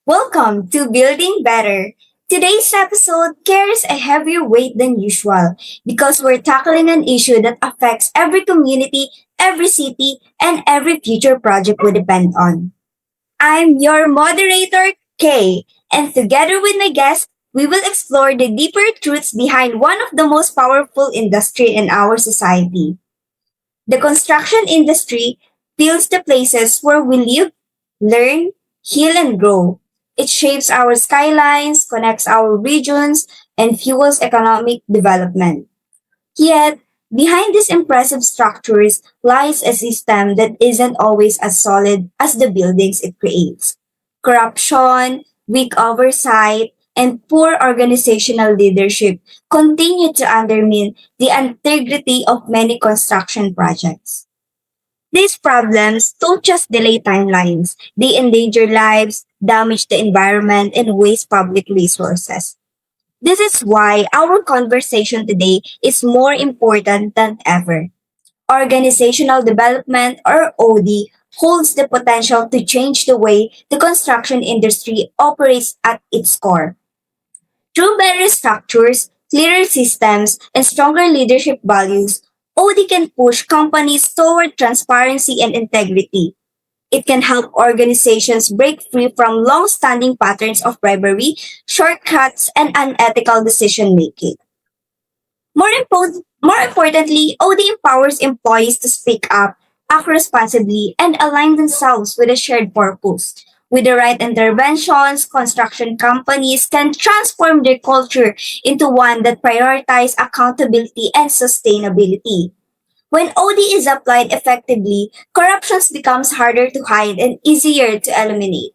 Welcome to Building Better. Today's episode carries a heavier weight than usual because we're tackling an issue that affects every community, every city, and every future project we depend on. I'm your moderator, Kay, and together with my guest, we will explore the deeper truths behind one of the most powerful industry in our society. The construction industry builds the places where we live, learn, heal, and grow. It shapes our skylines, connects our regions, and fuels economic development. Yet, behind these impressive structures lies a system that isn't always as solid as the buildings it creates. Corruption, weak oversight, and poor organizational leadership continue to undermine the integrity of many construction projects. These problems don't just delay timelines, they endanger lives, damage the environment, and waste public resources. This is why our conversation today is more important than ever. Organizational development, or OD, holds the potential to change the way the construction industry operates at its core. Through better structures, clearer systems, and stronger leadership values, OD can push companies toward transparency and integrity. It can help organizations break free from long standing patterns of bribery, shortcuts, and unethical decision making. More importantly, OD empowers employees to speak up, act responsibly, and align themselves with a shared purpose. With the right interventions, construction companies can transform their culture into one that prioritizes accountability and sustainability. When OD is applied effectively, corruption becomes harder to hide and easier to eliminate.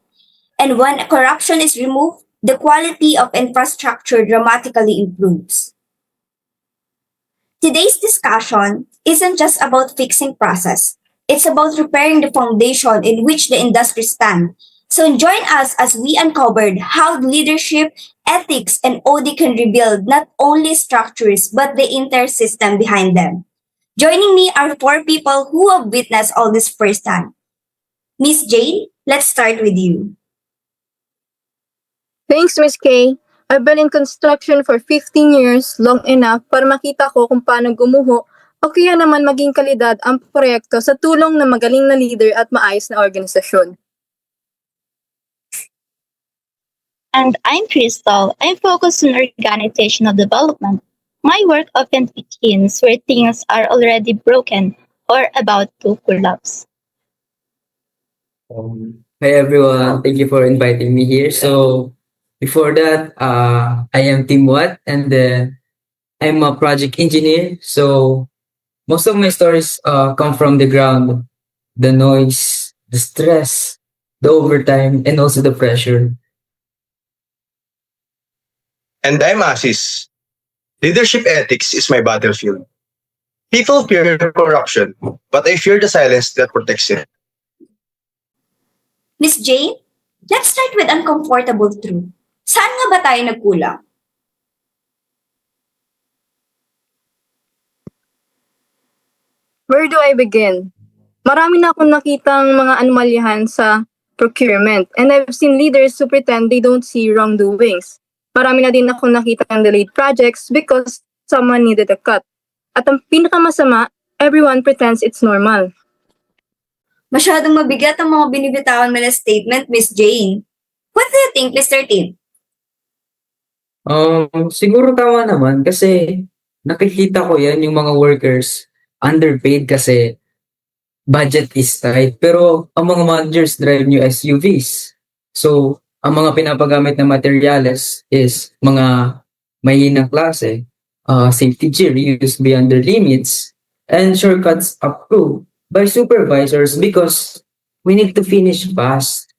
And when corruption is removed, the quality of infrastructure dramatically improves. Today's discussion isn't just about fixing process. It's about repairing the foundation in which the industry stands. So join us as we uncovered how leadership, ethics, and OD can rebuild not only structures but the entire system behind them. Joining me are four people who have witnessed all this firsthand. Miss Jane, let's start with you. Thanks, Miss Kay. I've been in construction for 15 years, long enough para makita ko kung paano gumuho o kaya naman maging kalidad ang proyekto sa tulong ng magaling na leader at maayos na organisasyon. And I'm Crystal. I'm focused on organizational development. My work often begins where things are already broken or about to collapse. Hi everyone, thank you for inviting me here. So before that, I am Tim Watt, and then I'm a project engineer. So most of my stories come from the ground, the noise, the stress, the overtime, and also the pressure. And I'm Asis. Leadership ethics is my battlefield. People fear corruption, but I fear the silence that protects it. Miss Jane, let's start with uncomfortable truth. Saan nga ba tayo nagkulang? Where do I begin? Marami na akong nakitang mga anomalyahan sa procurement, and I've seen leaders who pretend they don't see wrongdoings. Marami na din akong nakitang delayed projects because someone needed a cut. At ang pinakamasama, everyone pretends it's normal. Masyadong mabigat ang mga binibitawan mo na statement, Miss Jane. What do you think, Mr. Tim? Siguro tama naman kasi nakikita ko yan yung mga workers underpaid kasi budget is tight. Pero ang mga managers drive new SUVs. So, ang mga pinapagamit na materials is mga mahinang klase, safety gear used beyond their limits, and shortcuts approved by supervisors because we need to finish fast.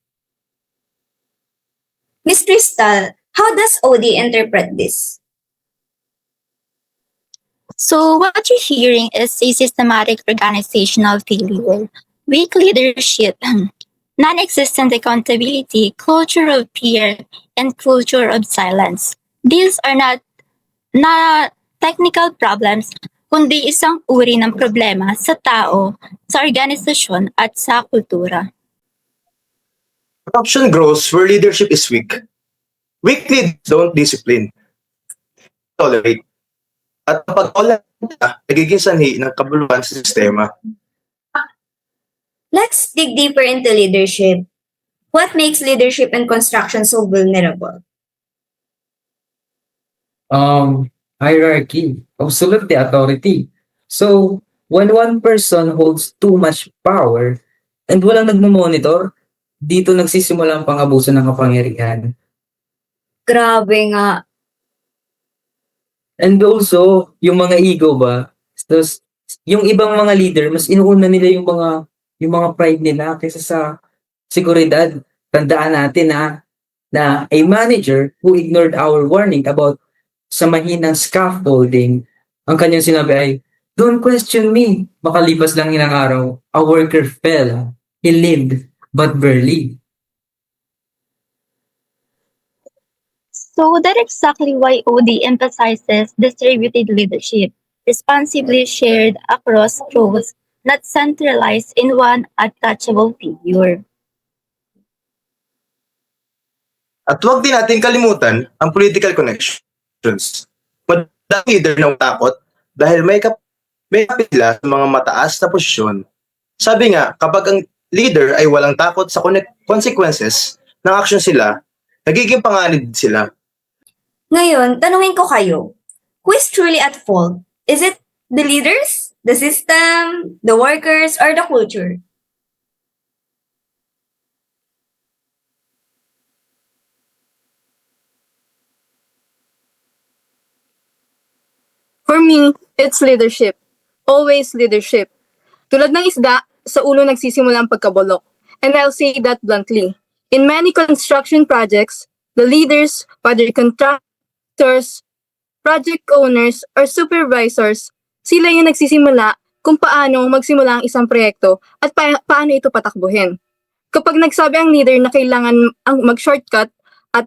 Miss Crystal, how does OD interpret this? So what you're hearing is a systematic organizational failure, weak leadership, non-existent accountability, culture of fear, and culture of silence. These are not technical problems, kundi isang uri ng problema sa tao, sa organisasyon at sa kultura. Corruption grows where leadership is weak. Weak leaders don't discipline, tolerate. At kapag tolerate ka, nagiging sanhi ng kabuluhan sa sistema. Let's dig deeper into leadership. What makes leadership in construction so vulnerable? Hierarchy, absolute authority. So, when one person holds too much power and walang nagmo-monitor, dito nagsisimula ang pang-abuso ng kapangyarihan. Grabe nga. And also, yung mga ego ba, tapos, yung ibang mga leader, mas inuuna nila yung mga pride nila kaysa sa seguridad. Tandaan natin na a manager who ignored our warning about sa mahinang scaffolding, ang kanyang sinabi ay, "Don't question me." Makalipas lang ilang araw, a worker fell. He lived, but barely. So that's exactly why OD emphasizes distributed leadership, responsibly shared across roles, not centralized in one untouchable figure. At huwag din natin kalimutan ang political connections. Madalang leader ng takot dahil may kapila sa mga mataas na posisyon. Sabi nga, kapag ang leader ay walang takot sa consequences ng action sila, nagiging panganib sila. Ngayon, tanungin ko kayo, who is truly at fault? Is it the leaders, the system, the workers, or the culture? For me, it's leadership. Always leadership. Tulad ng isda, sa ulo nagsisimula ang pagkabulok. And I'll say that bluntly. In many construction projects, the leaders, whether contractors, project owners, or supervisors, sila yung nagsisimula kung paano magsimula ang isang proyekto at paano ito patakbuhin. Kapag nagsabi ang leader na kailangan ang mag-shortcut at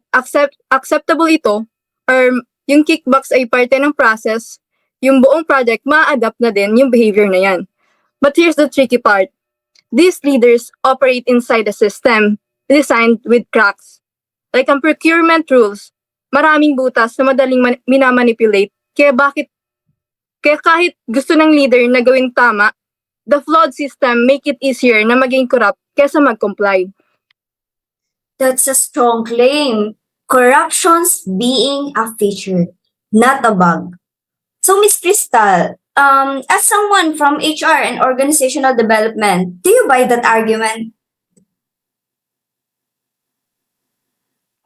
acceptable ito, or yung kickbacks ay parte ng process, yung buong project ma-adapt na din yung behavior na yan. But here's the tricky part. These leaders operate inside a system designed with cracks. Like ang procurement rules, maraming butas na madaling minamanipulate. Kaya kahit gusto ng leader na gawing tama, the flawed system make it easier na maging corrupt kaysa mag-comply. That's a strong claim. Corruption's being a feature, not a bug. So, Miss Crystal, as someone from HR and organizational development, do you buy that argument?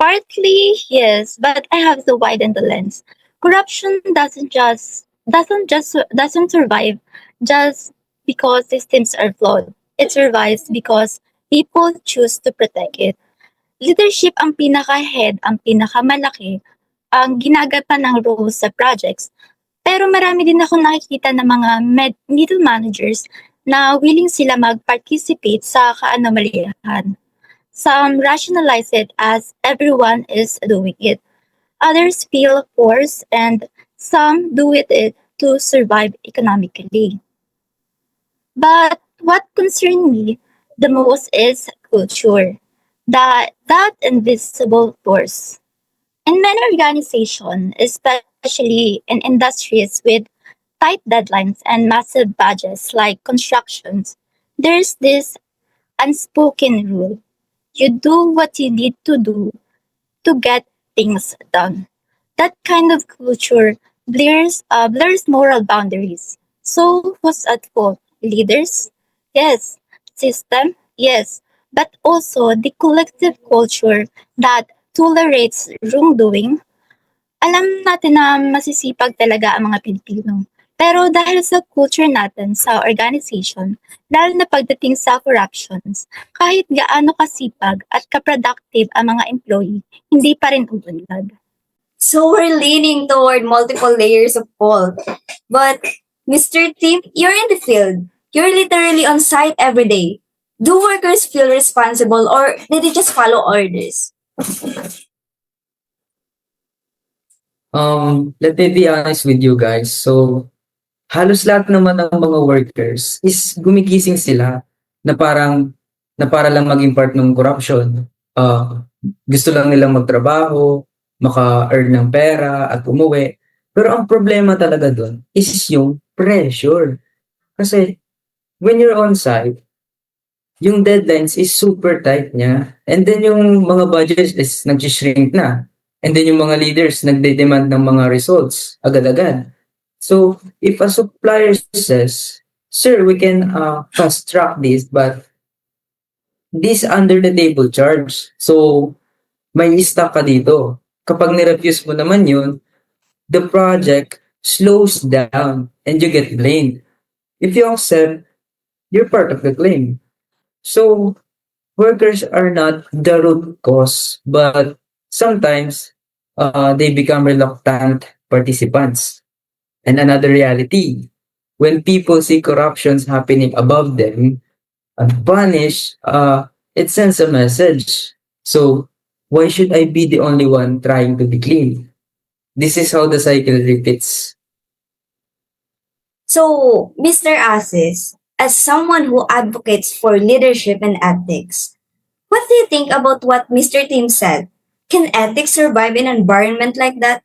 Partly, yes, but I have to widen the lens. Corruption doesn't survive just because systems are flawed. It survives because people choose to protect it. Leadership ang pinaka-head, ang pinakamalaki, ang ginagapan ng roles sa projects. Pero marami din ako nakikita ng mga middle managers na willing sila mag-participate sa kaanomalihan. Some rationalize it as everyone is doing it. Others feel forced and some do it to survive economically. But what concerns me the most is culture, that invisible force. In many organizations, especially in industries with tight deadlines and massive budgets like constructions, there's this unspoken rule. You do what you need to do to get things done. That kind of culture blurs moral boundaries. So who's at fault? Leaders? Yes. System? Yes. But also the collective culture that tolerates wrongdoing. Alam natin na masisipag talaga ang mga Pilipino. Pero dahil sa culture natin sa organization, lalo na pagdating sa corruptions, kahit gaano kasipag at kaproductive ang mga employee, hindi pa rin uunlad. So we're leaning toward multiple layers of fault. But, Mr. Tim, you're in the field. You're literally on site every day. Do workers feel responsible or did they just follow orders? Let me be honest with you guys. So, halos lahat naman ng mga workers is gumigising sila na parang na para lang maging part ng corruption. Gusto lang nilang magtrabaho, maka-earn ng pera at umuwi. Pero ang problema talaga doon is yung pressure. Kasi when you're on site, yung deadlines is super tight niya. And then yung mga budgets is nag-shrink na. And then yung mga leaders nagde-demand ng mga results agad-agad. So, if a supplier says, "Sir, we can fast track this, but this under the table charge." So, may stuck ka dito. Kapag nirefuse mo naman yun, the project slows down and you get blamed. If you accept, you're part of the claim. So, workers are not the root cause, but sometimes they become reluctant participants. And another reality, when people see corruptions happening above them and punish, it sends a message. So, why should I be the only one trying to be clean? This is how the cycle repeats. So, Mr. Asis, as someone who advocates for leadership and ethics, what do you think about what Mr. Tim said? Can ethics survive in an environment like that?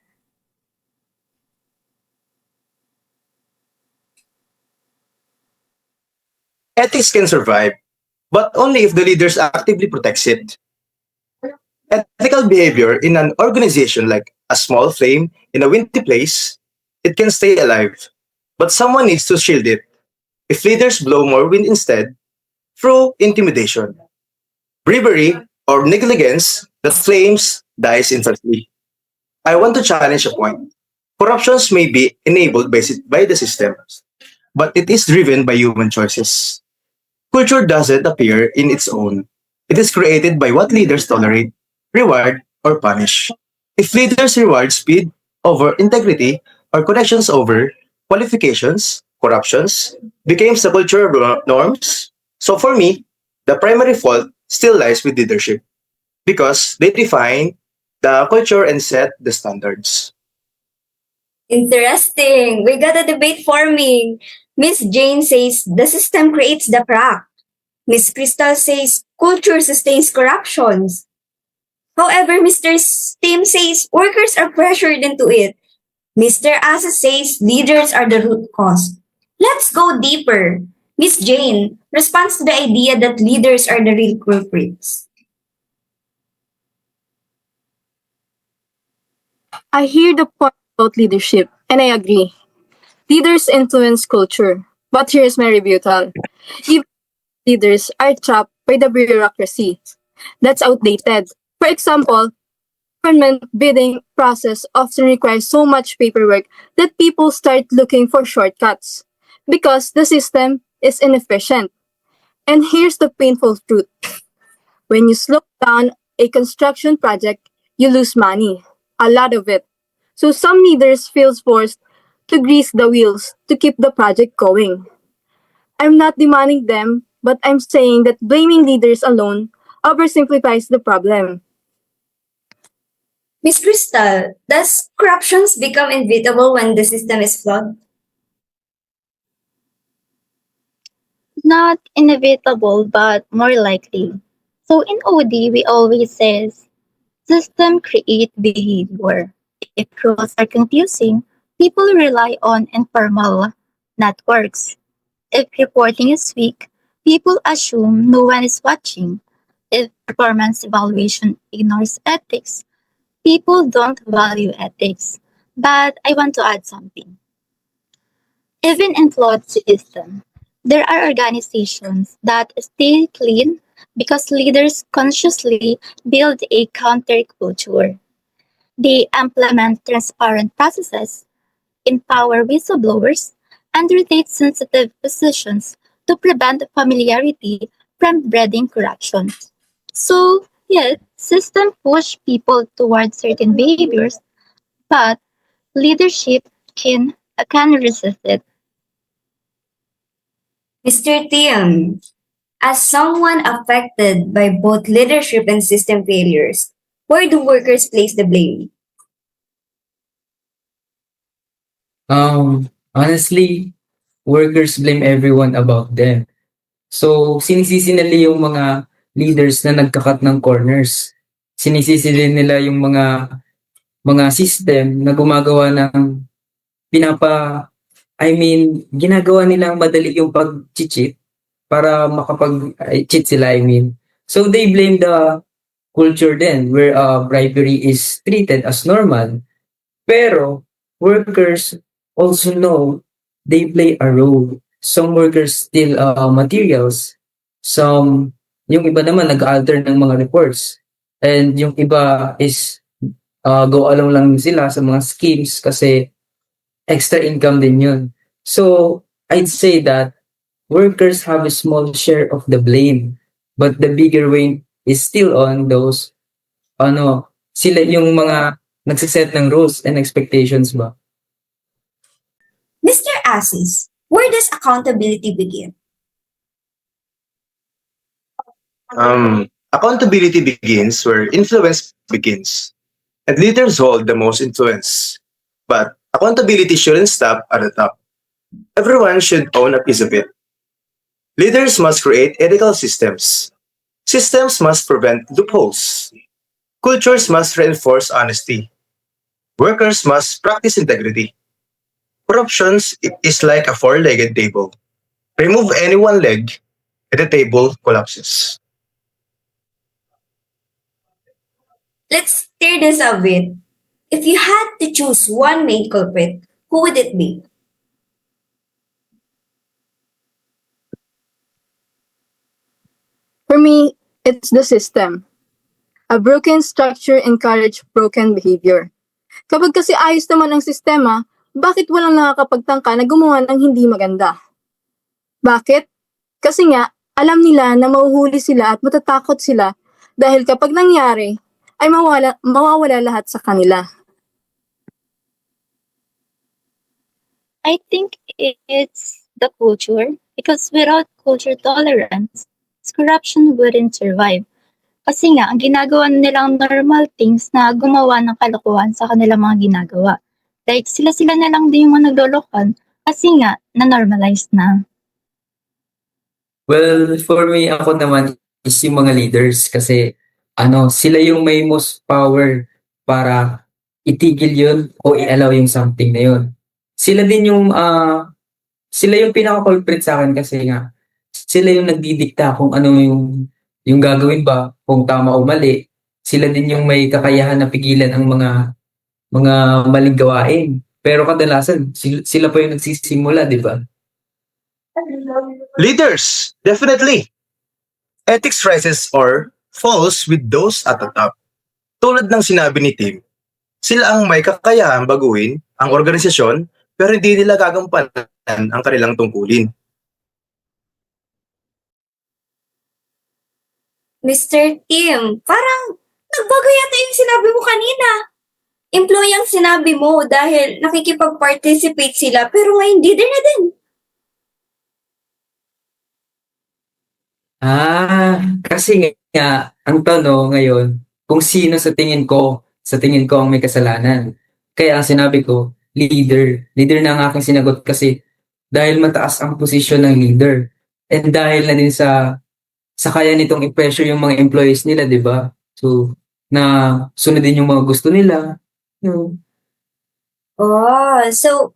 Ethics can survive, but only if the leaders actively protects it. Ethical behavior in an organization like a small flame in a windy place, it can stay alive, but someone needs to shield it. If leaders blow more wind instead, through intimidation, bravery, or negligence, the flames dies instantly. I want to challenge a point. Corruptions may be enabled by the system, but it is driven by human choices. Culture doesn't appear in its own. It is created by what leaders tolerate, reward, or punish. If leaders reward speed over integrity or connections over qualifications, corruptions becomes the cultural norms. So for me, the primary fault still lies with leadership because they define the culture and set the standards. Interesting. We got a debate forming. Miss Jane says the system creates the crack. Miss Crystal says culture sustains corruptions. However, Mr. Tim says workers are pressured into it. Mr. Asa says leaders are the root cause. Let's go deeper. Miss Jane responds to the idea that leaders are the real culprits. I hear the point about leadership, and I agree. Leaders influence culture. But here's my rebuttal. Even leaders are trapped by the bureaucracy. That's outdated. For example, government bidding process often requires so much paperwork that people start looking for shortcuts because the system is inefficient. And here's the painful truth. When you slow down a construction project, you lose money, a lot of it. So some leaders feel forced to grease the wheels to keep the project going. I'm not demanding them, but I'm saying that blaming leaders alone oversimplifies the problem. Miss Crystal, does corruptions become inevitable when the system is flawed? Not inevitable, but more likely. So in OD, we always says system create behavior. If rules are confusing, people rely on informal networks. If reporting is weak, people assume no one is watching. If performance evaluation ignores ethics, people don't value ethics. But I want to add something. Even in flawed system, there are organizations that stay clean because leaders consciously build a counterculture. They implement transparent processes, empower whistleblowers, and rotate sensitive positions to prevent familiarity from breeding corruption. So, yes, systems push people towards certain behaviors, but leadership can resist it. Mr. Tim, as someone affected by both leadership and system failures, where do workers place the blame? Honestly, workers blame everyone about them. So, sinisisi nila yung mga leaders na nagkakat ng corners. Sinisisi din nila yung mga system na gumagawa ng ginagawa nilang madali yung pag-cheat para makapag-cheat sila, I mean. So, they blame the culture then where bribery is treated as normal. Pero, workers also know they play a role. Some workers steal materials. Yung iba naman nag-alter ng mga reports. And yung iba is go along lang sila sa mga schemes kasi extra income din yun. So, I'd say that workers have a small share of the blame, but the bigger weight is still on those, sila yung mga nagsiset ng rules and expectations ba? Mr. Assis, where does accountability begin? Accountability begins where influence begins, and leaders hold the most influence. But accountability shouldn't stop at the top. Everyone should own a piece of it. Leaders must create ethical systems. Systems must prevent loopholes. Cultures must reinforce honesty. Workers must practice integrity. Corruption is like a four-legged table. Remove any one leg, and the table collapses. Let's tear this a bit. If you had to choose one main culprit, who would it be? For me, it's the system. A broken structure encourage broken behavior. Kapag kasi ayos naman ang sistema, bakit walang nakakapagtangka na gumawa ng hindi maganda? Bakit? Kasi nga, alam nila na mahuhuli sila at matatakot sila dahil kapag nangyari, ay mawawala lahat sa kanila. I think it's the culture because without culture tolerance, corruption wouldn't survive. Kasi nga, ang ginagawa nilang normal things na gumawa ng kalokohan sa kanilang mga ginagawa. Like, sila-sila na lang din yung mga naglolokohan kasi nga, na-normalize na. Well, for me, ako naman is yung mga leaders kasi sila yung may most power para itigil yun o i-allow yung something na yun. Sila din yung pinaka-culprit sa akin kasi nga sila yung nagdidikta kung ano yung gagawin ba, kung tama o mali. Sila din yung may kakayahan na pigilan ang mga maling gawain. Pero kadalasan, sila pa yung nagsisimula, di ba? Leaders, definitely. Ethics rises or falls with those at the top. Tulad ng sinabi ni Tim, sila ang may kakayahan baguhin ang organisasyon pero hindi nila gagampanan ang kanilang tungkulin. Mr. Tim, parang nagbago yata yung sinabi mo kanina. Employee ang sinabi mo dahil nakikipag-participate sila pero ngayon leader na din. Kasi nga, ang tanong ngayon, kung sino sa tingin ko ang may kasalanan. Kaya ang sinabi ko, leader. Leader na ang aking sinagot kasi dahil mataas ang posisyon ng leader. And dahil na din sa kaya nitong i-pressure yung mga employees nila, di ba? So, na sunodin yung mga gusto nila. Oh, so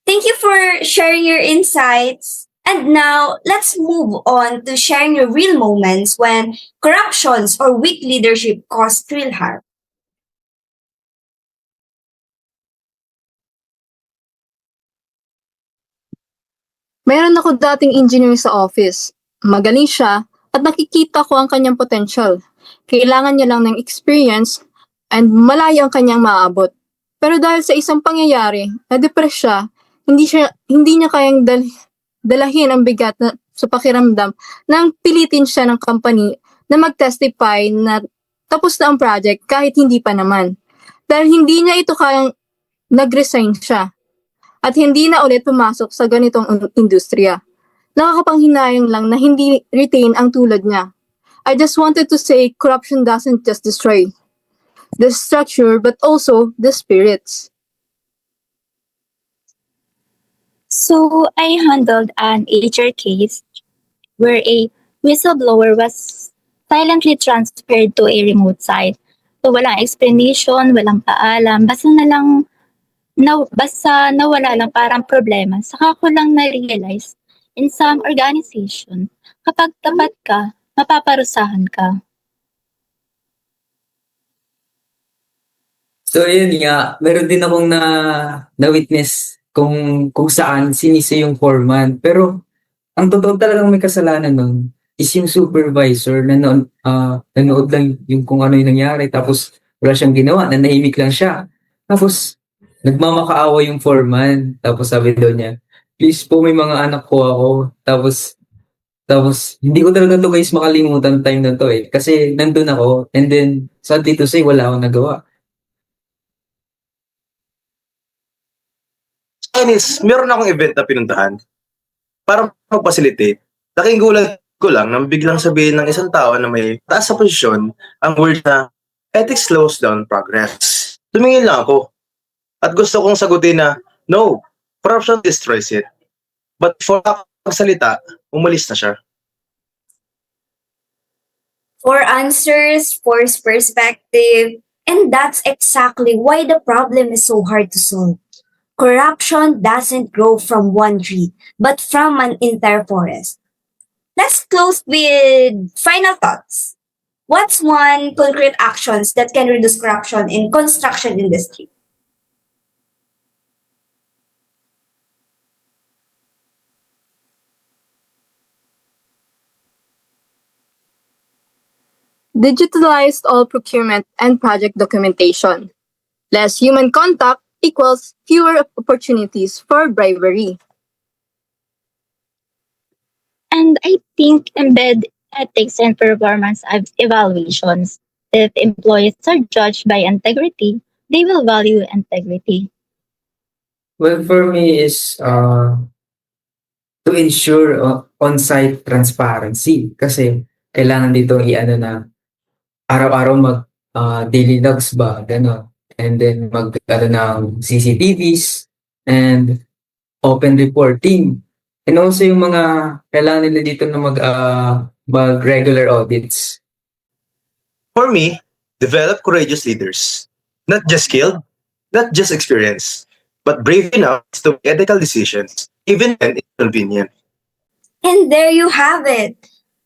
thank you for sharing your insights. And now, let's move on to sharing your real moments when corruptions or weak leadership caused real harm. Mayroon ako dating engineer sa office. Magaling siya at nakikita ko ang kanyang potential. Kailangan niya lang ng experience and malayo ang kanyang maaabot. Pero dahil sa isang pangyayari, na-depress siya, hindi niya kayang dalahin ang bigat sa pakiramdam nang pilitin siya ng company na mag-testify na tapos na ang project kahit hindi pa naman. Dahil hindi niya ito kayang nag-resign siya at hindi na ulit pumasok sa ganitong industriya. Nakakapanghinayang lang na hindi retain ang tulad niya. I just wanted to say corruption doesn't just destroy the structure but also the spirits. So I handled an HR case where a whistleblower was silently transferred to a remote site. So walang explanation, walang paalam, basta nawala lang parang problema. Saka ko lang na-realize in some organization, kapag tapat ka, mapaparusahan ka. So yun nga, meron din akong na-witness kung saan sinisi yung foreman. Pero ang totoo talagang may kasalanan nun is yung supervisor na nanood lang yung kung ano yung nangyari. Tapos wala siyang ginawa, nanahimik lang siya. Tapos nagmamakaawa yung foreman. Tapos sabi daw niya, please po, may mga anak po ako. Tapos hindi ko talaga to guys makalimutan time na to eh. Kasi nandun ako and then sadly to say wala akong nagawa. Chinese, meron akong event na pinuntahan para mag-facilitate. Laking gulat ko lang nang biglang sabihin ng isang tao na may taas sa posisyon ang word na ethics slows down progress. Tumingin lang ako at gusto kong sagutin na no, corruption destroys it. But before magsalita, umalis na siya. For answers, for perspective, and that's exactly why the problem is so hard to solve. Corruption doesn't grow from one tree, but from an entire forest. Let's close with final thoughts. What's one concrete actions that can reduce corruption in construction industry? Digitalized all procurement and project documentation. Less human contact equals fewer opportunities for bribery. And I think embed ethics and performance evaluations. If employees are judged by integrity, they will value integrity. Well, for me is to ensure on-site transparency. Kasi kailangan dito i-ano na araw-araw mag daily logs ba, gano'n. And then mag ng CCTVs and open reporting. And also yung mga kailangan nila dito na mag regular audits. For me, develop courageous leaders. Not just skilled, not just experienced, but brave enough to make ethical decisions, even when inconvenient. And there you have it.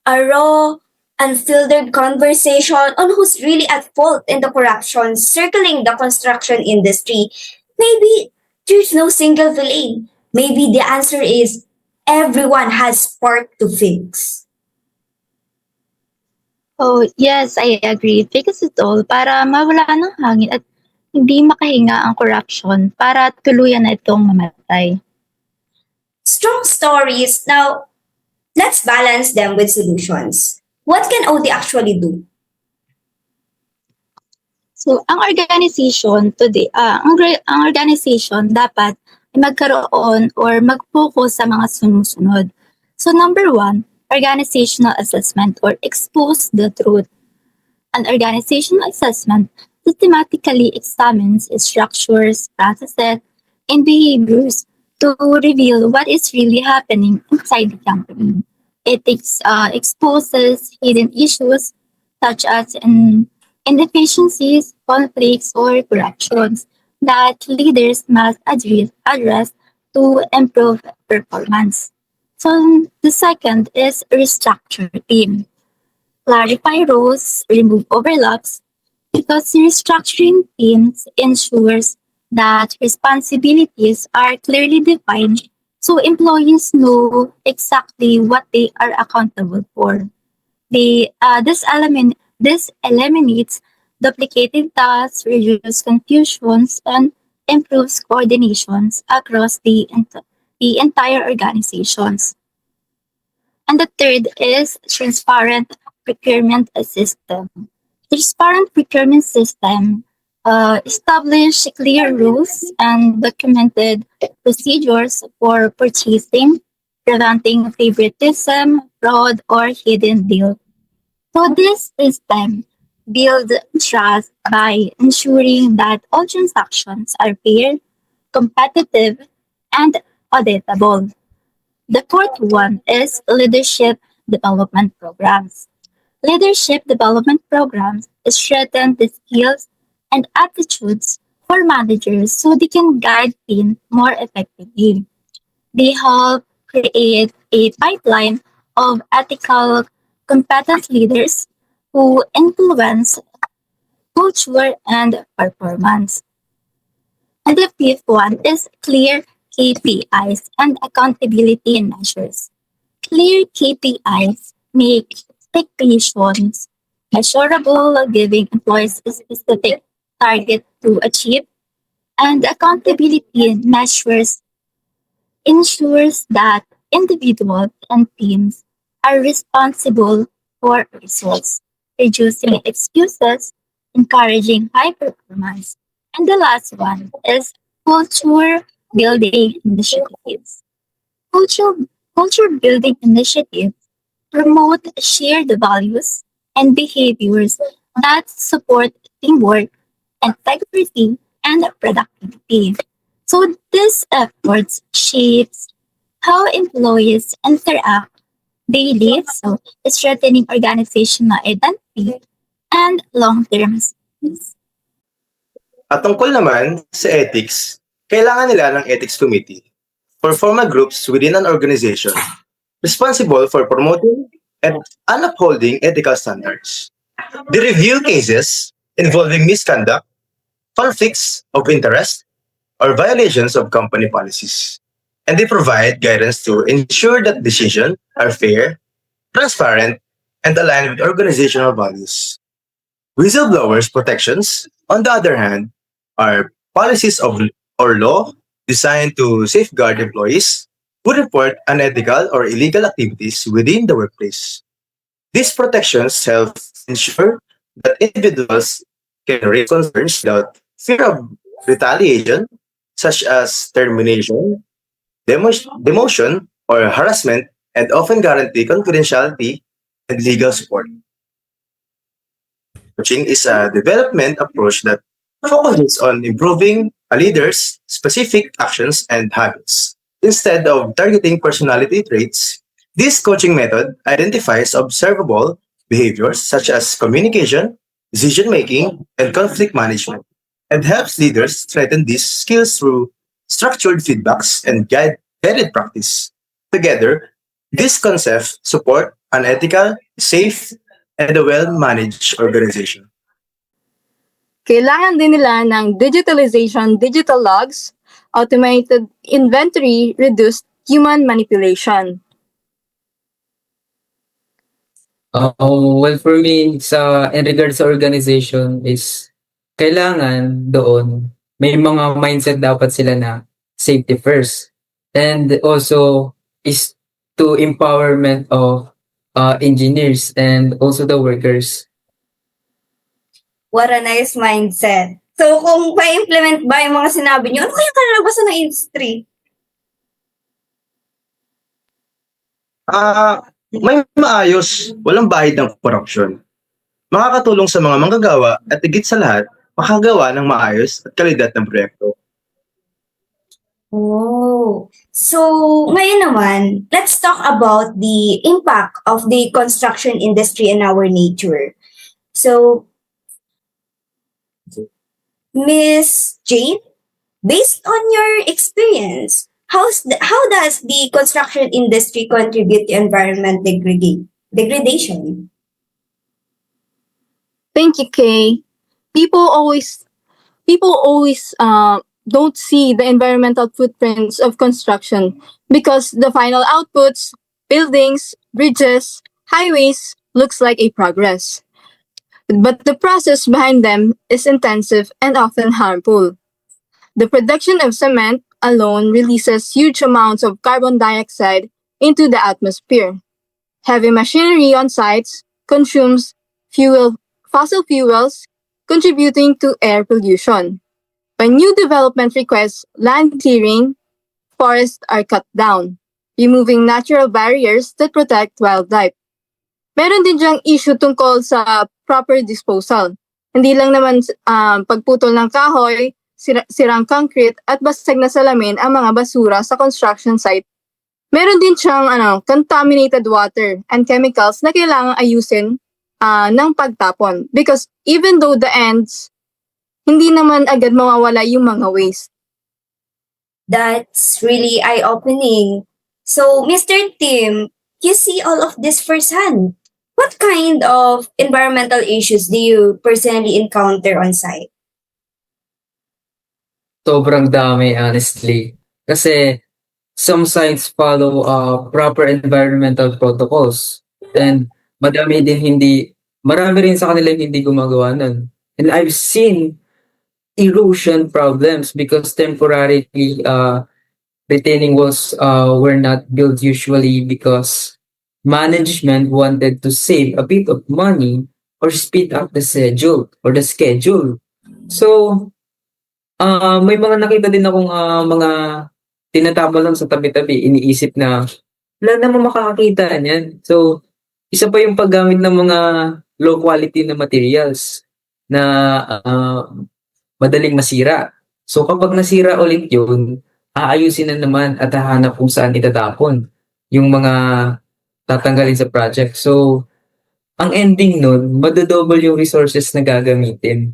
A raw, unfiltered conversation on who's really at fault in the corruption circling the construction industry. Maybe there's no single villain. Maybe the answer is everyone has part to fix. Oh, yes, I agree. Fix it all para mawala ng hangin at hindi makahinga ang corruption para tuluyan na itong mamatay. Strong stories. Now, let's balance them with solutions. What can OD actually do? So, ang organization today, ang organization dapat ay magkaroon or mag-focus sa mga sumusunod. So, number 1, organizational assessment or expose the truth. An organizational assessment systematically examines its structures, processes, and behaviors to reveal what is really happening inside the company. It exposes hidden issues such as inefficiencies, conflicts, or corruptions that leaders must address to improve performance. So the second is restructure team. Clarify roles, remove overlaps, because restructuring teams ensures that responsibilities are clearly defined so employees know exactly what they are accountable for. This eliminates duplicated tasks, reduces confusions, and improves coordinations across the entire organizations. And the third is transparent procurement system. Transparent procurement system establish clear rules and documented procedures for purchasing, preventing favoritism, fraud, or hidden deals. So this system builds trust by ensuring that all transactions are fair, competitive, and auditable. The fourth one is leadership development programs. Leadership development programs strengthen the skills and attitudes for managers so they can guide teams more effectively. They help create a pipeline of ethical, competent leaders who influence culture and performance. And the fifth one is clear KPIs and accountability measures. Clear KPIs make expectations measurable, giving employees a specific target to achieve, and accountability measures ensures that individuals and teams are responsible for results, reducing excuses, encouraging high performance. And the last one is culture building initiatives. Culture, culture building initiatives promote shared values and behaviors that support teamwork, integrity, and productivity. So these efforts shapes how employees interact daily, so strengthening organizational identity and long-term success. At tungkol naman sa ethics, kailangan nila ng ethics committee for formal groups within an organization responsible for promoting and upholding ethical standards. They review cases involving misconduct, conflicts of interest, or violations of company policies. And they provide guidance to ensure that decisions are fair, transparent, and aligned with organizational values. Whistleblowers' protections, on the other hand, are policies of or law designed to safeguard employees who report unethical or illegal activities within the workplace. These protections help ensure that individuals can raise concerns without fear of retaliation, such as termination, demotion, or harassment, and often guarantee confidentiality and legal support. Coaching is a development approach that focuses on improving a leader's specific actions and habits. Instead of targeting personality traits, this coaching method identifies observable behaviors such as communication, decision making, and conflict management, and helps leaders strengthen these skills through structured feedbacks and guided practice. Together, these concepts support an ethical, safe, and a well-managed organization. Kailangan din nila ng digitalization, digital logs, automated inventory, reduced human manipulation. Well, for me, in regards sa organization is kailangan doon may mga mindset dapat sila na safety first. And also is to empowerment of engineers and also the workers. What a nice mindset. So, kung ma-implement ba yung mga sinabi niyo, ano kaya kalalabasan ng industry? May maayos, walang bahid ng korupsyon. Makakatulong sa mga manggagawa at higit sa lahat, makagawa ng maayos at kalidad ng proyekto. Oh. So, ngayon naman, let's talk about the impact of the construction industry in our nature. So, Miss Jane, based on your experience, how does the construction industry contribute to environment degradation? Thank you, Kay. People always don't see the environmental footprints of construction because the final outputs, buildings, bridges, highways, looks like a progress. But the process behind them is intensive and often harmful. The production of cement alone releases huge amounts of carbon dioxide into the atmosphere. Heavy machinery on sites consumes fossil fuels, contributing to air pollution. When new development requests land clearing, forests are cut down, removing natural barriers that protect wildlife. Meron din diyang issue tungkol sa proper disposal. Hindi lang naman pagputol ng kahoy, sirang concrete at basag na salamin ang mga basura sa construction site. Meron din siyang contaminated water and chemicals na kailangang ayusin ng pagtapon. Because even though the ends, hindi naman agad mawawala yung mga waste. That's really eye-opening. So, Mr. Tim, you see all of this firsthand. What kind of environmental issues do you personally encounter on site? Sobrang dami, honestly. Kasi some sites follow proper environmental protocols. And marami rin sa kanila yung hindi gumagawa nun. And I've seen erosion problems because temporarily retaining walls were not built usually because management wanted to save a bit of money or speed up the schedule. So, may mga nakita din akong mga tinatama lang sa tabi-tabi, iniisip na wala naman makakakita niyan. So, isa pa yung paggamit ng mga low quality na materials na madaling masira. So, kapag nasira ulit yun, aayusin na naman at hahanap kung saan itatapon yung mga tatanggalin sa project. So, ang ending nun, madodouble yung resources na gagamitin.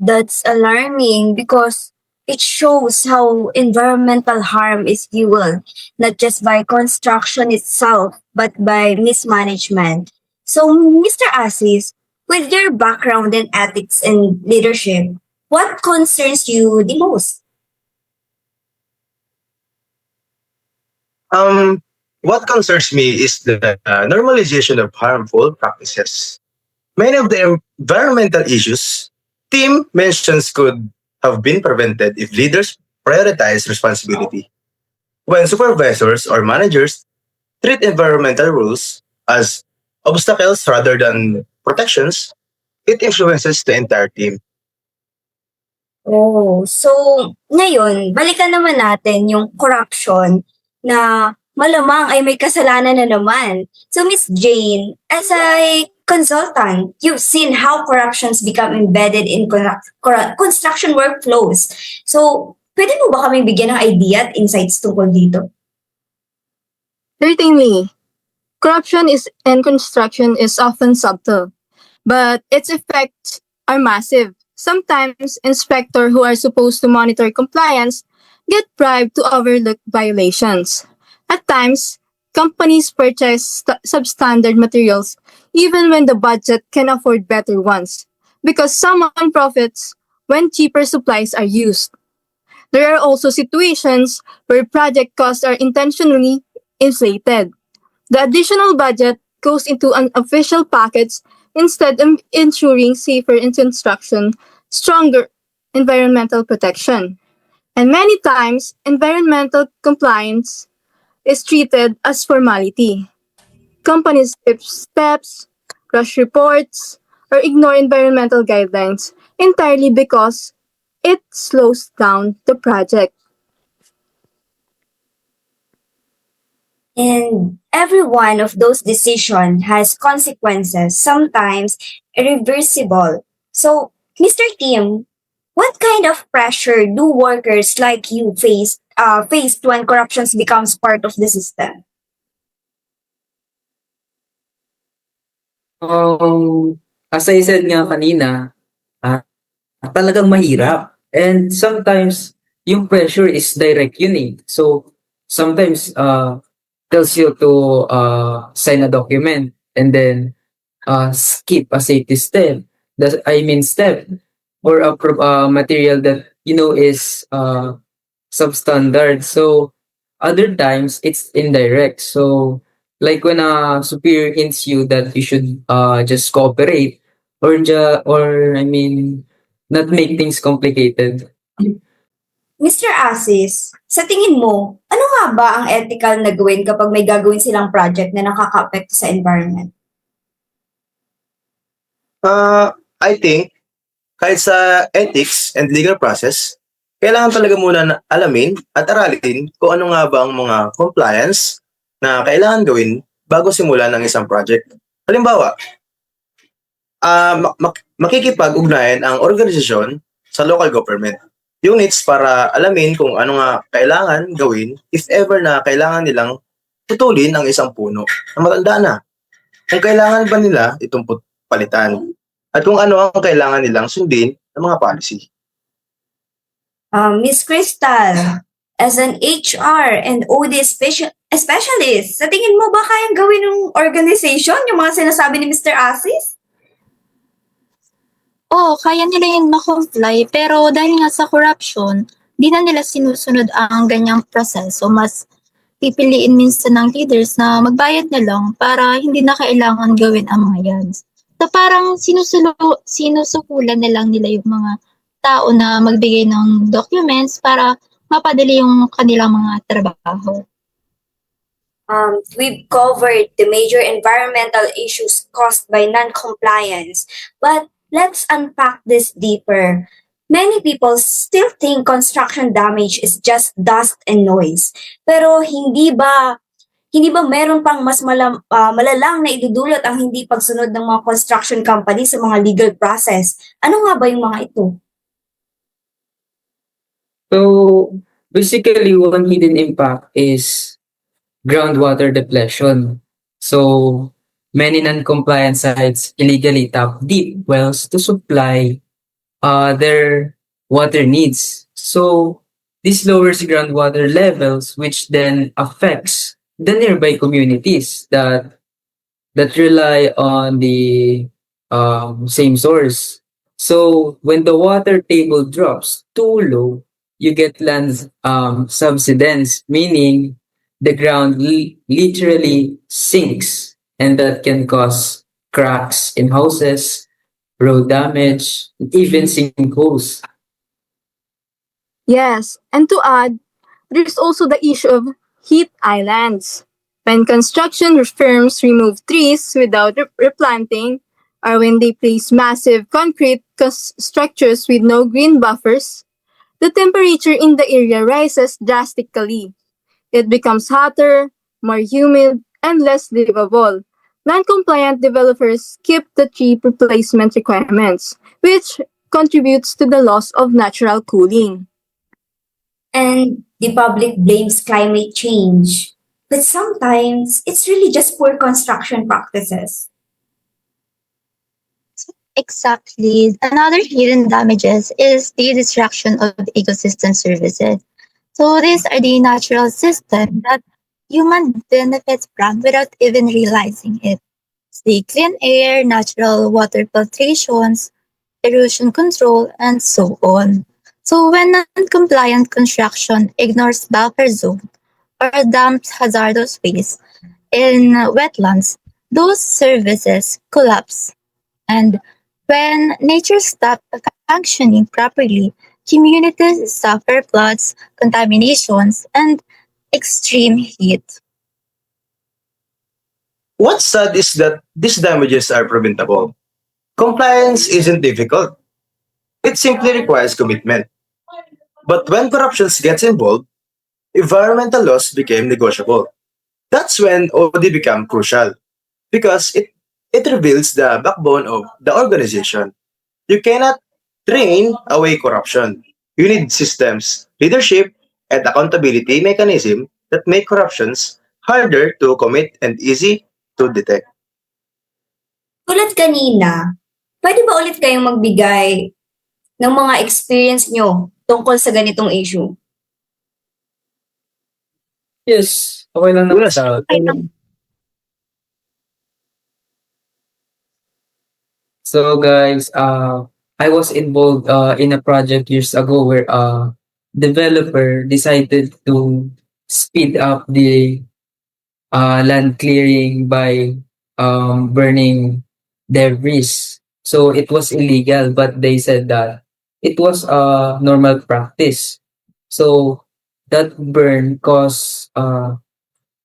That's alarming because it shows how environmental harm is fueled not just by construction itself but by mismanagement. So, Mr. Asis, with your background in ethics and leadership, what concerns you the most? What concerns me is the normalization of harmful practices. Many of the environmental issues Tim mentions could have been prevented if leaders prioritize responsibility. When supervisors or managers treat environmental rules as obstacles rather than protections, it influences the entire team. Oh, so ngayon, balikan naman natin yung corruption na malamang ay may kasalanan na naman. So Miss Jane, as a consultant, you've seen how corruptions become embedded in construction workflows. So, pwede mo ba kaming bigyan ng idea at insights tungkol dito? Certainly, corruption in construction is often subtle, but its effects are massive. Sometimes, inspectors who are supposed to monitor compliance get bribed to overlook violations. At times, companies purchase substandard materials even when the budget can afford better ones, because someone profits when cheaper supplies are used. There are also situations where project costs are intentionally inflated. The additional budget goes into unofficial pockets instead of ensuring safer construction, stronger environmental protection. And many times, environmental compliance is treated as formality. Companies skip steps, rush reports, or ignore environmental guidelines entirely because it slows down the project. And every one of those decisions has consequences, sometimes irreversible. So, Mr. Tim, what kind of pressure do workers like you faced when corruption becomes part of the system? As I said nga kanina, talagang mahirap. And sometimes, yung pressure is direct yun eh. So, sometimes, tells you to sign a document and then skip a safety step. Step or a material that you know is substandard. So other times it's indirect. So like when a superior hints you that you should just cooperate not make things complicated. Mr. Asis, sa tingin mo, ano nga ba ang ethical na gawin kapag may gagawin silang project na nakaka-apekto sa environment? I think kahit sa ethics and legal process, kailangan talaga muna na alamin at aralin kung ano nga ba ang mga compliance na kailangan gawin bago simulan ng isang project. Halimbawa, makikipag-ugnayan ang organisasyon sa local government units para alamin kung ano nga kailangan gawin if ever na kailangan nilang putulin ang isang puno na matanda na. Kung kailangan ba nila itong palitan at kung ano ang kailangan nilang sundin ng mga policy. Miss Crystal, as an HR and OD specialist, sa tingin mo ba kayang gawin ng organization yung mga sinasabi ni Mr. Asis? Oo, kaya nila yun ma-comply, pero dahil nga sa corruption, di na nila sinusunod ang ganyang proseso. Mas pipiliin minsan ng leaders na magbayad na lang para hindi na kailangan gawin ang mga yan. So parang sinusukulan na lang nila yung mga tao na magbigay ng documents para mapadali yung kanilang mga trabaho. We've covered the major environmental issues caused by non-compliance, but let's unpack this deeper. Many people still think construction damage is just dust and noise. Pero hindi ba meron pang mas malalang na idudulot ang hindi pagsunod ng mga construction company sa mga legal process? Ano nga ba yung mga ito? So, basically, one hidden impact is groundwater depletion. So, many non-compliant sites illegally tap deep wells to supply their water needs. So, this lowers groundwater levels, which then affects the nearby communities that rely on the same source. So, when the water table drops too low, you get land subsidence, meaning the ground literally sinks, and that can cause cracks in houses, road damage, even sinkholes. Yes, and to add, there's also the issue of heat islands. When construction firms remove trees without replanting, or when they place massive concrete structures with no green buffers, the temperature in the area rises drastically. It becomes hotter, more humid, and less livable. Non-compliant developers skip the tree replacement requirements, which contributes to the loss of natural cooling. And the public blames climate change. But sometimes, it's really just poor construction practices. Exactly. Another hidden damages is the destruction of ecosystem services. So these are the natural systems that human benefits from without even realizing it. It's the clean air, natural water filtrations, erosion control, and so on. So when non-compliant construction ignores buffer zone or dumps hazardous waste in wetlands, those services collapse. And when nature stops functioning properly, communities suffer floods, contaminations, and extreme heat. What's sad is that these damages are preventable. Compliance isn't difficult. It simply requires commitment. But when corruption gets involved, environmental laws became negotiable. That's when OD become crucial because it reveals the backbone of the organization. You cannot train away corruption. You need systems, leadership, and accountability mechanism that make corruptions harder to commit and easy to detect. Tulad kanina, pwede ba ulit kayong magbigay ng mga experience nyo tungkol sa ganitong issue? Yes, okay lang naman Yes. sa akin. So guys, I was involved in a project years ago where a developer decided to speed up the land clearing by burning debris. So it was illegal, but they said that it was a normal practice. So that burn caused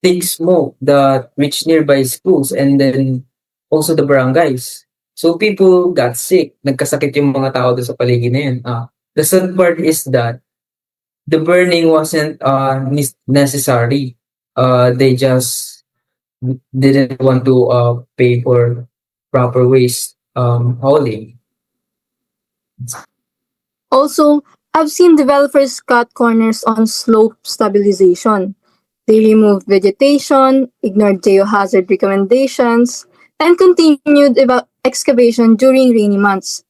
thick smoke that reached nearby schools and then also the barangays. So people got sick. Nagkasakit yung mga tao doon sa paligid na yun. The sad part is that the burning wasn't necessary. They just didn't want to pay for proper waste hauling. Also, I've seen developers cut corners on slope stabilization. They removed vegetation, ignored geohazard recommendations, and continued excavation during rainy months.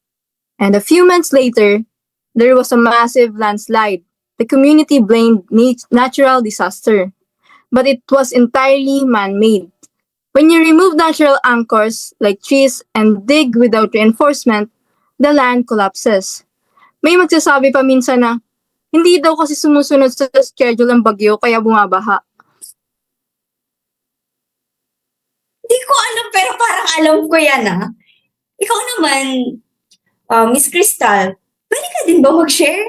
And a few months later, there was a massive landslide. The community blamed natural disaster, but it was entirely man-made. When you remove natural anchors like trees and dig without reinforcement, the land collapses. May magsasabi pa minsan na, hindi daw kasi sumusunod sa schedule ng bagyo kaya bumabaha. Hindi ko alam pero parang alam ko yan Ikaw naman, Miss Crystal, pwede ka din ba mag-share?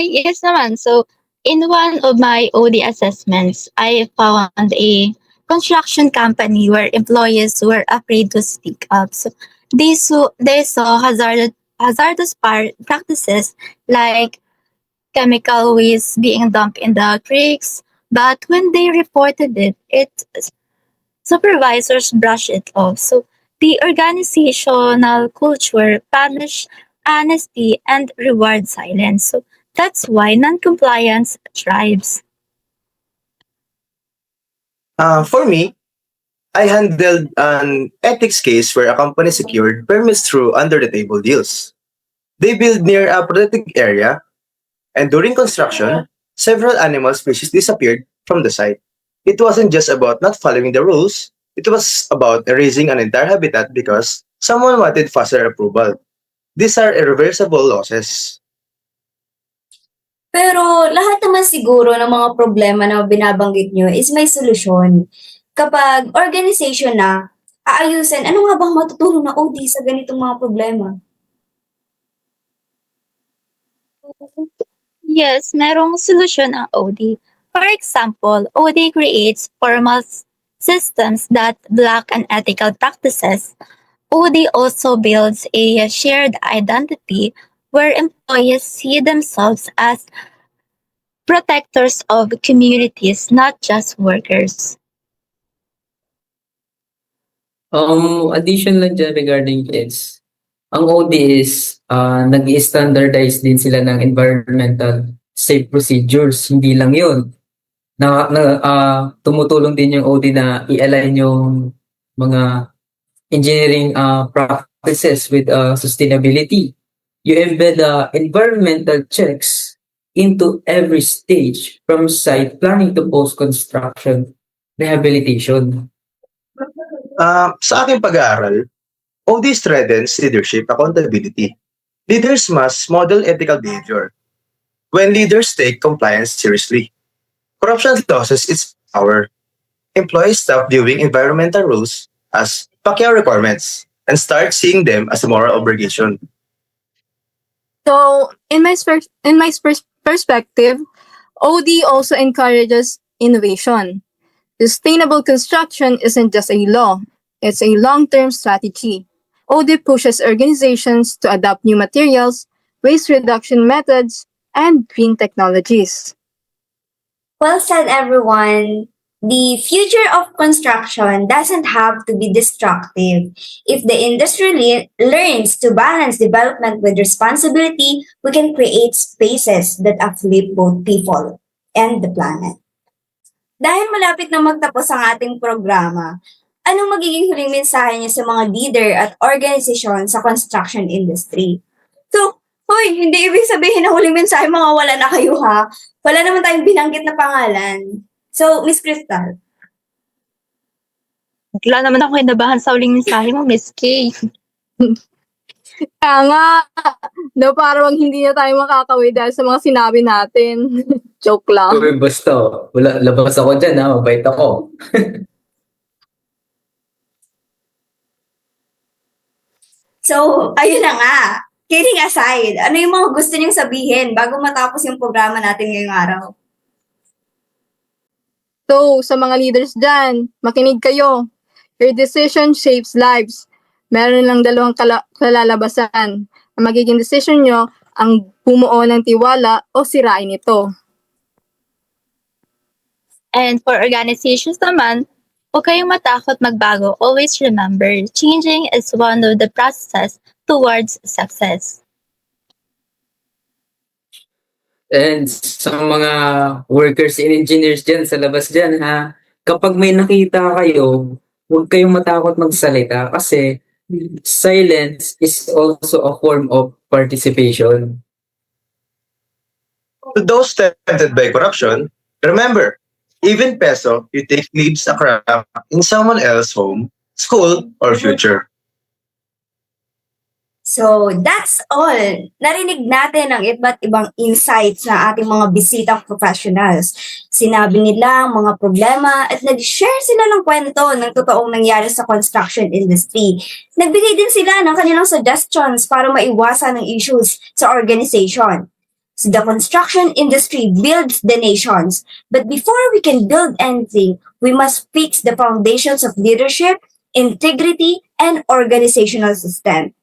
Yes naman. So, in one of my OD assessments, I found a construction company where employees were afraid to speak up. So, they saw hazardous practices like chemical waste being dumped in the creeks, but when they reported it supervisors brushed it off. So the organizational culture punished honesty and reward silence. So that's why non-compliance thrives. For me, I handled an ethics case where a company secured permits through under-the-table deals. They built near a protected area, and during construction, several animal species disappeared from the site. It wasn't just about not following the rules, it was about erasing an entire habitat because someone wanted faster approval. These are irreversible losses. Pero lahat naman siguro ng mga problema na binabanggit nyo is may solusyon. Kapag organization na, aayusin, ano nga bang matutulong na OD sa ganitong mga problema? Yes, merong solusyon ang OD. For example, OD creates formal systems that block unethical practices. OD also builds a shared identity where employees see themselves as protectors of communities, not just workers. Addition lang dyan regarding kids. Ang OD is nag-standardize din sila ng environmental safe procedures. Hindi lang yun. Tumutulong din yung OD na i-align yung mga engineering practices with sustainability. You embed environmental checks into every stage from site planning to post-construction rehabilitation. Sa aking pag-aaral, OD strengthens leadership accountability. Leaders must model ethical behavior. When leaders take compliance seriously, corruption loses its power. Employees stop viewing environmental rules as Pacquiao requirements and start seeing them as a moral obligation. So, in my perspective, OD also encourages innovation. Sustainable construction isn't just a law, it's a long-term strategy. OD pushes organizations to adopt new materials, waste reduction methods, and green technologies. Well said, everyone. The future of construction doesn't have to be destructive. If the industry learns to balance development with responsibility, we can create spaces that uplift both people and the planet. Dahil malapit na magtapos ang ating programa, anong magiging huling mensahe niyo sa mga leader at organisasyon sa construction industry? So, hoy, hindi ibig sabihin na huling mensahe mga wala na kayo ha. Wala naman tayong binanggit na pangalan. So, Miss Crystal. Wala naman ako kinabahan sa uling mensahe mo, Miss K. Kaya nga, no, parang hindi na tayo makakawin dahil sa mga sinabi natin. Joke lang. Uy, basta, wala, labas ako dyan mabait ako. So, ayun na nga. Kidding aside, ano yung mga gusto niyong sabihin bago matapos yung programa natin ngayong araw? So, sa mga leaders dyan, makinig kayo. Your decision shapes lives. Meron lang dalawang kalalabasan. Ang magiging decision nyo ang bumuo ng tiwala o sirain ito. And for organizations naman, huwag kayong matakot magbago. Always remember, changing is one of the processes towards success. And sa mga workers and engineers dyan, sa labas dyan ha, kapag may nakita kayo, huwag kayong matakot magsalita kasi silence is also a form of participation. To those tempted by corruption, remember, even peso you take leaves a crack in someone else's home, school, or future. So, that's all. Narinig natin ang iba't ibang insights ng ating mga bisitang professionals. Sinabi nila ang mga problema at nag-share sila ng kwento ng totoong nangyari sa construction industry. Nagbigay din sila ng kanilang suggestions para maiwasan ang issues sa organization. So, the construction industry builds the nations. But before we can build anything, we must fix the foundations of leadership, integrity, and organizational system.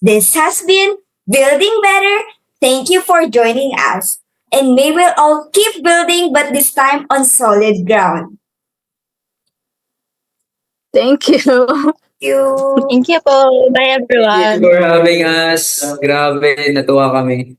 This has been Building Better. Thank you for joining us. And may we all keep building, but this time on solid ground. Thank you. Thank you. Thank you po. Bye Thank you everyone. for having us. Grabe, natuwa kami.